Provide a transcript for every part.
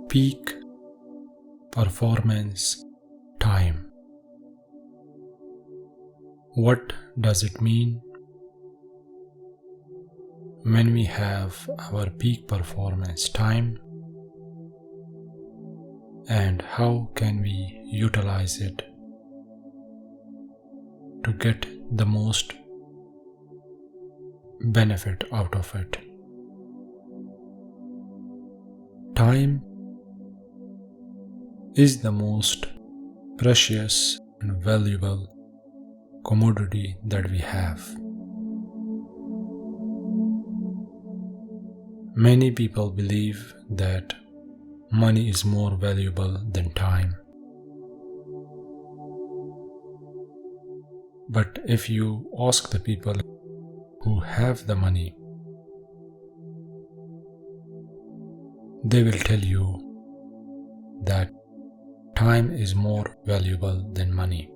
Peak performance time. What does it mean? When we have our peak performance time, and how can we utilize it to get the most benefit out of it? Time is the most precious and valuable commodity that we have. Many people believe that money is more valuable than time. But if you ask the people who have the money, they will tell you that time is more valuable than money.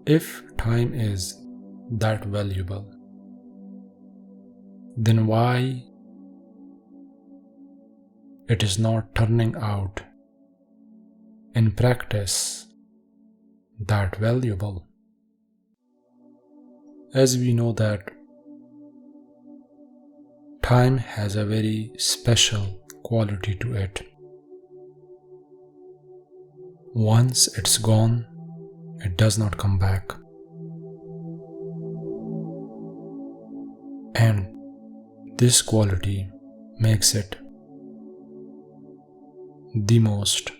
If time is that valuable, then why it is not turning out in practice that valuable? As we know that time has a very special quality to it. Once it's gone, it does not come back. And this quality makes it the most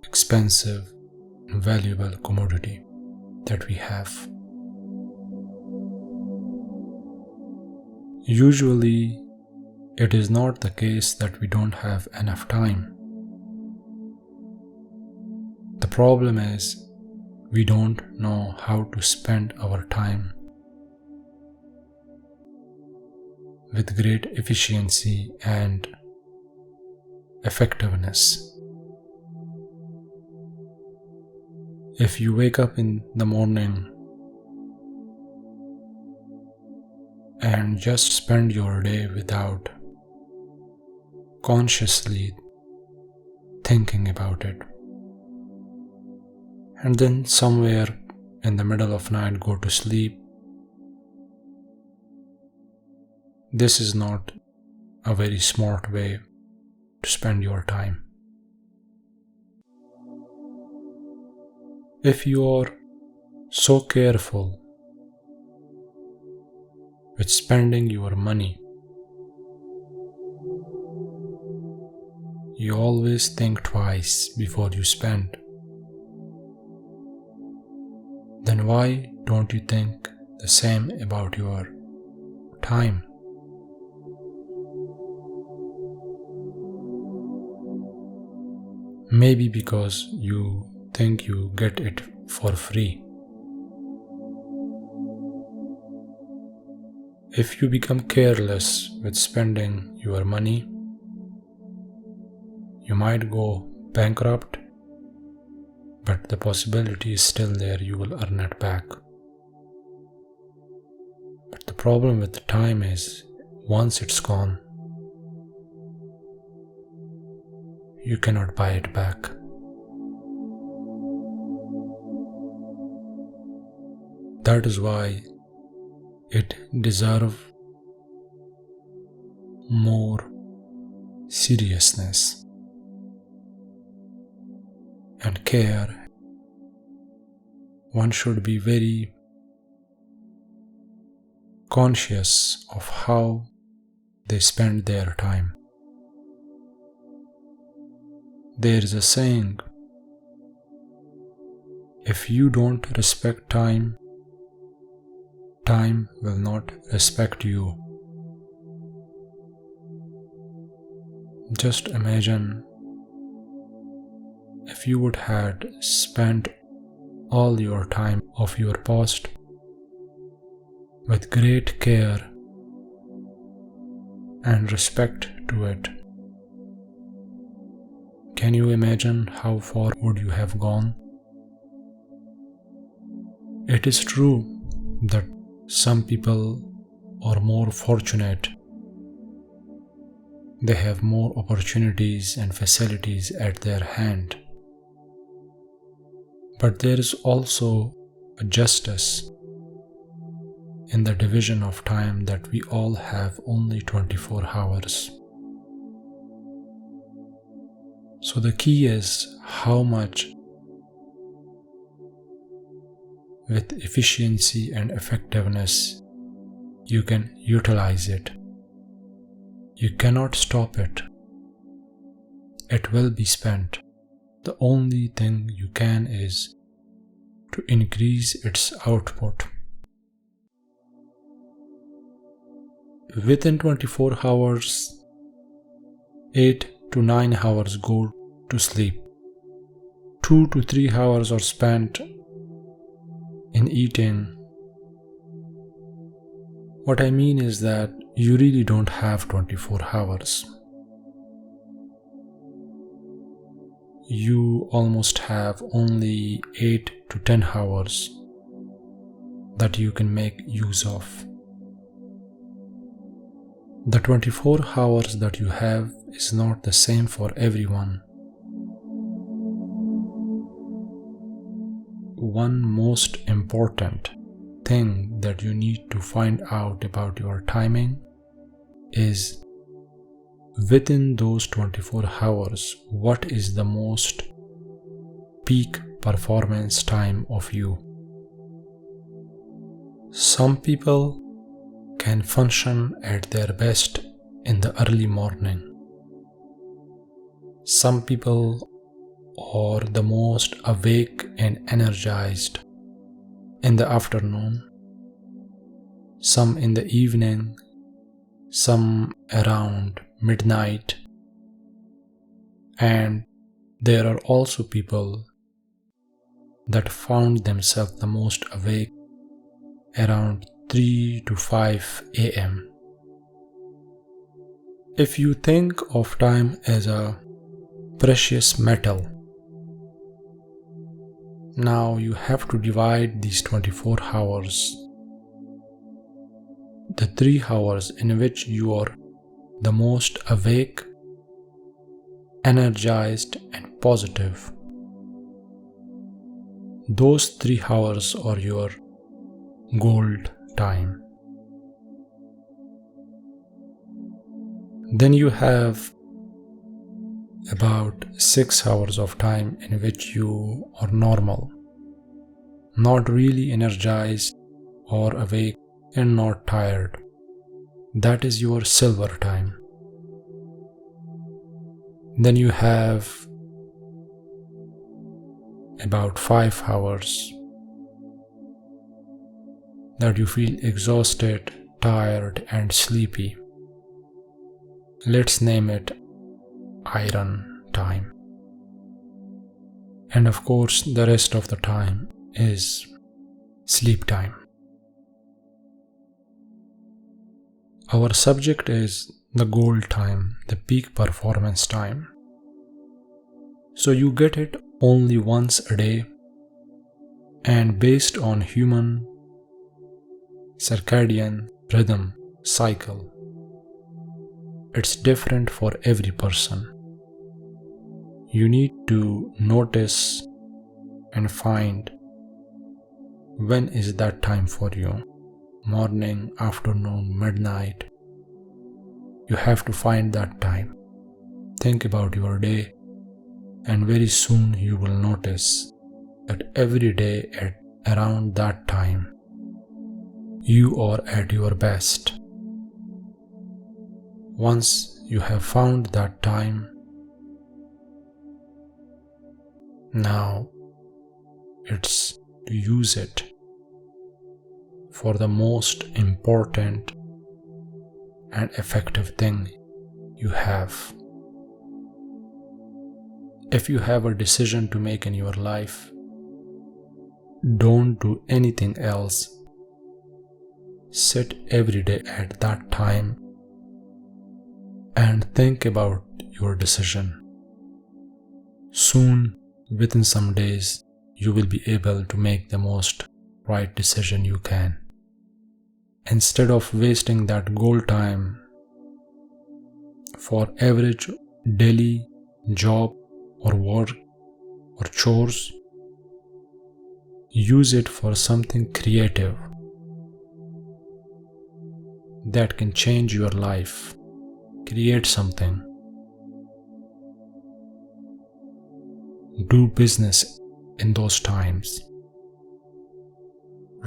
expensive and valuable commodity that we have. Usually, it is not the case that we don't have enough time. The problem is we don't know how to spend our time with great efficiency and effectiveness. If you wake up in the morning and just spend your day without consciously thinking about it, and then somewhere in the middle of night go to sleep, this is not a very smart way to spend your time. If you are so careful with spending your money, you always think twice before you spend, then why don't you think the same about your time? Maybe because you think you get it for free. If you become careless with spending your money, you might go bankrupt, but the possibility is still there you will earn it back. But the problem with the time is, once it's gone, you cannot buy it back. That is why it deserves more seriousness and care. One should be very conscious of how they spend their time. There is a saying, if you don't respect time, time will not respect you. Just imagine if you would have spent all your time of your past with great care and respect to it. Can you imagine how far would you have gone? It is true that some people are more fortunate They have more opportunities and facilities at their hand. But there is also a justice in the division of time that we all have only 24 hours. So the key is how much with efficiency and effectiveness you can utilize it. You cannot stop it. It will be spent. The only thing you can is to increase its output. Within 24 hours, 8 to 9 hours go to sleep. 2 to 3 hours are spent in eating. What I mean is that you really don't have 24 hours. You almost have only 8 to 10 hours that you can make use of. The 24 hours that you have is not the same for everyone. One most important thing that you need to find out about your timing is within those 24 hours, what is the most peak performance time of you? Some people can function at their best in the early morning. Some people are the most awake and energized in the afternoon, some in the evening, some around midnight, and there are also people that found themselves the most awake around 3 to 5 a.m. If you think of time as a precious metal, now you have to divide these 24 hours, the 3 hours in which you are the most awake, energized and positive. Those 3 hours are your gold time. Then you have about 6 hours of time in which you are normal, not really energized or awake and not tired. That is your silver time. Then you have about 5 hours that you feel exhausted, tired and sleepy. Let's name it iron time. And of course, the rest of the time is sleep time. Our subject is the gold time, the peak performance time. So you get it only once a day, and based on human circadian rhythm cycle, it's different for every person. You need to notice and find when is that time for you. Morning, afternoon, midnight. You have to find that time. Think about your day, and very soon you will notice that every day at around that time, you are at your best. Once you have found that time, now it's to use it for the most important and effective thing you have. If you have a decision to make in your life, don't do anything else. Sit every day at that time and think about your decision. Soon, within some days, you will be able to make the most right decision you can. Instead of wasting that gold time for average daily job or work or chores. Use it for something creative that can change your life. Create something. Do business in those times.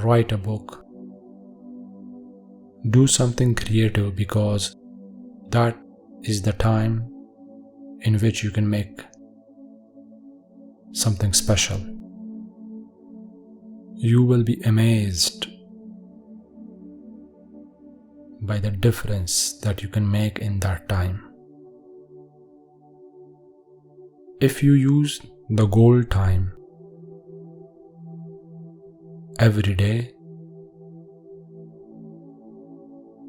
Write a book. Do something creative because that is the time in which you can make something special. You will be amazed by the difference that you can make in that time. If you use the gold time every day,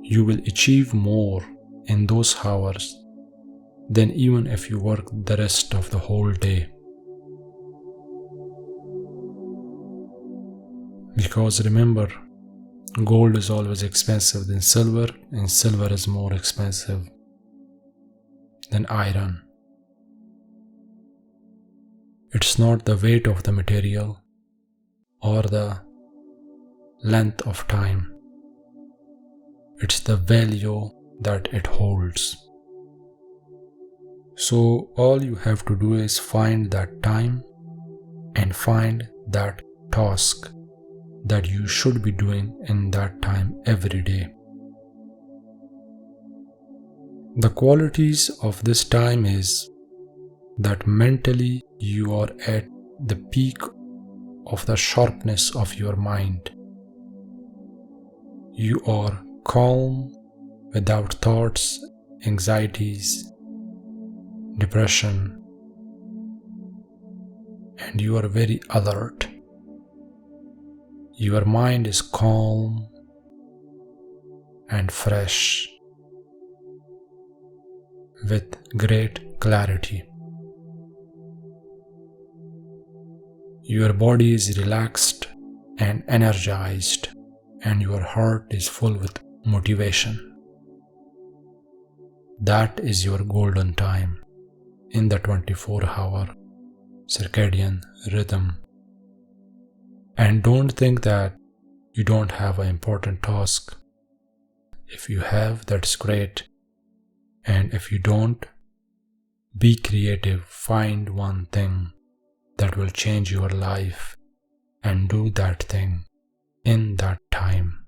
you will achieve more in those hours than even if you work the rest of the whole day. Because remember, gold is always expensive than silver, and silver is more expensive than iron. It's not the weight of the material or the length of time. It's the value that it holds. So all you have to do is find that time and find that task that you should be doing in that time every day. The qualities of this time is that mentally you are at the peak of the sharpness of your mind. You are calm, without thoughts, anxieties, depression, and you are very alert. Your mind is calm and fresh with great clarity. Your body is relaxed and energized, and your heart is full with motivation. That is your golden time in the 24-hour circadian rhythm. And don't think that you don't have an important task. If you have, that's great. And if you don't, be creative. Find one thing that will change your life and do that thing in that time.